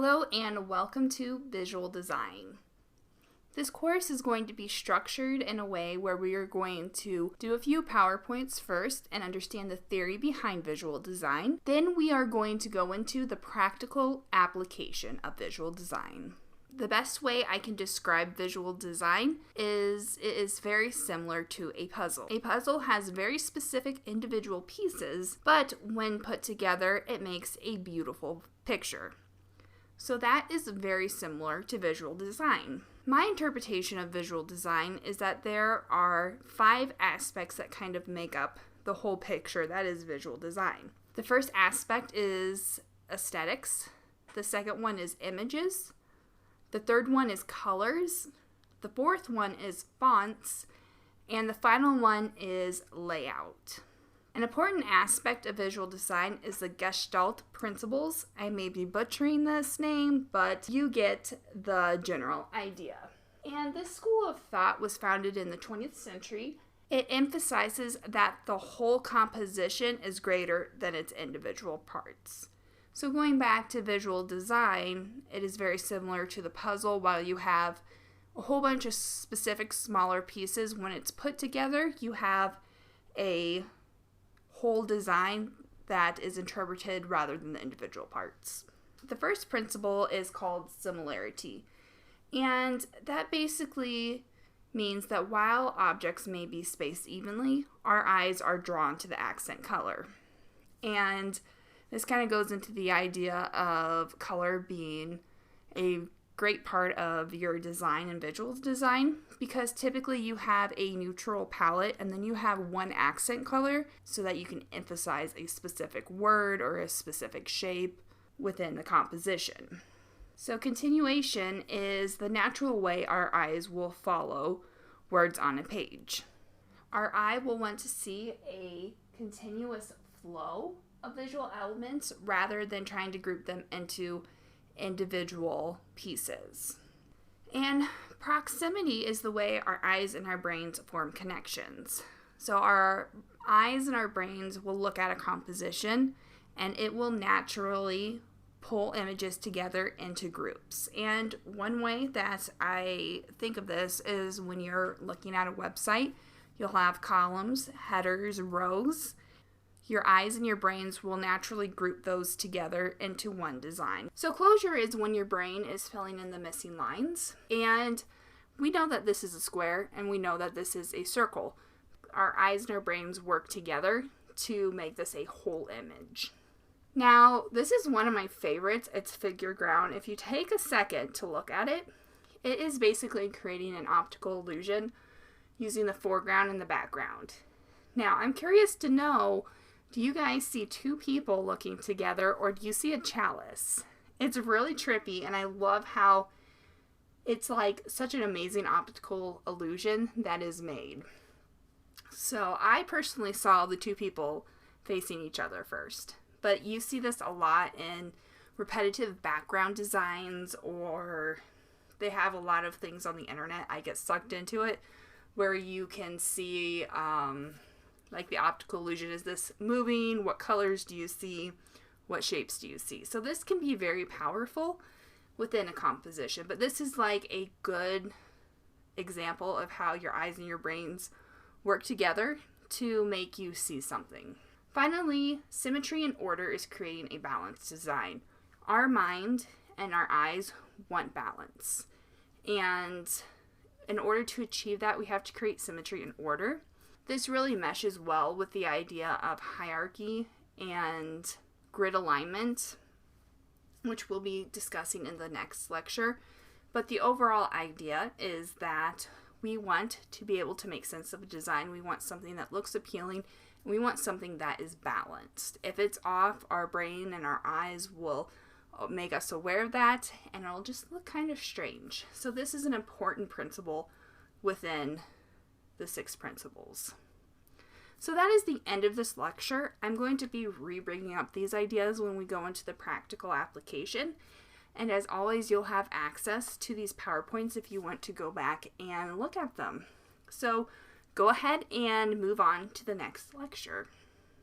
Hello and welcome to Visual Design. This course is going to be structured in a way where we are going to do a few PowerPoints first and understand the theory behind visual design. Then we are going to go into the practical application of visual design. The best way I can describe visual design is it is very similar to a puzzle. A puzzle has very specific individual pieces, but when put together, it makes a beautiful picture. So that is very similar to visual design. My interpretation of visual design is that there are 5 aspects that kind of make up the whole picture that is visual design. The first aspect is aesthetics. The second one is images. The third one is colors. The fourth one is fonts. And the final one is layout. An important aspect of visual design is the Gestalt principles. I may be butchering this name, but you get the general idea. And this school of thought was founded in the 20th century. It emphasizes that the whole composition is greater than its individual parts. So going back to visual design, it is very similar to the puzzle. While you have a whole bunch of specific smaller pieces, when it's put together, you have a whole design that is interpreted rather than the individual parts. The first principle is called similarity, and that basically means that while objects may be spaced evenly, our eyes are drawn to the accent color. And this kind of goes into the idea of color being a great part of your design and visual design, because typically you have a neutral palette and then you have one accent color so that you can emphasize a specific word or a specific shape within the composition. So continuation is the natural way our eyes will follow words on a page. Our eye will want to see a continuous flow of visual elements rather than trying to group them into individual pieces. And proximity is the way our eyes and our brains form connections. So our eyes and our brains will look at a composition and it will naturally pull images together into groups. And one way that I think of this is when you're looking at a website, you'll have columns, headers, rows. Your eyes and your brains will naturally group those together into one design. So closure is when your brain is filling in the missing lines. And we know that this is a square and we know that this is a circle. Our eyes and our brains work together to make this a whole image. Now, this is one of my favorites. It's figure ground. If you take a second to look at it, it is basically creating an optical illusion using the foreground and the background. Now, I'm curious to know, do you guys see 2 people looking together or do you see a chalice? It's really trippy and I love how it's like such an amazing optical illusion that is made. So I personally saw the 2 people facing each other first, but you see this a lot in repetitive background designs, or they have a lot of things on the internet. I get sucked into it where you can see like the optical illusion, is this moving? What colors do you see? What shapes do you see? So this can be very powerful within a composition, but this is like a good example of how your eyes and your brains work together to make you see something. Finally, symmetry and order is creating a balanced design. Our mind and our eyes want balance, and in order to achieve that, we have to create symmetry and order. This really meshes well with the idea of hierarchy and grid alignment, which we'll be discussing in the next lecture. But the overall idea is that we want to be able to make sense of a design. We want something that looks appealing. And we want something that is balanced. If it's off, our brain and our eyes will make us aware of that, and it'll just look kind of strange. So this is an important principle within the 6 principles. So that is the end of this lecture. I'm going to be re-bringing up these ideas when we go into the practical application. And as always, you'll have access to these PowerPoints if you want to go back and look at them. So go ahead and move on to the next lecture.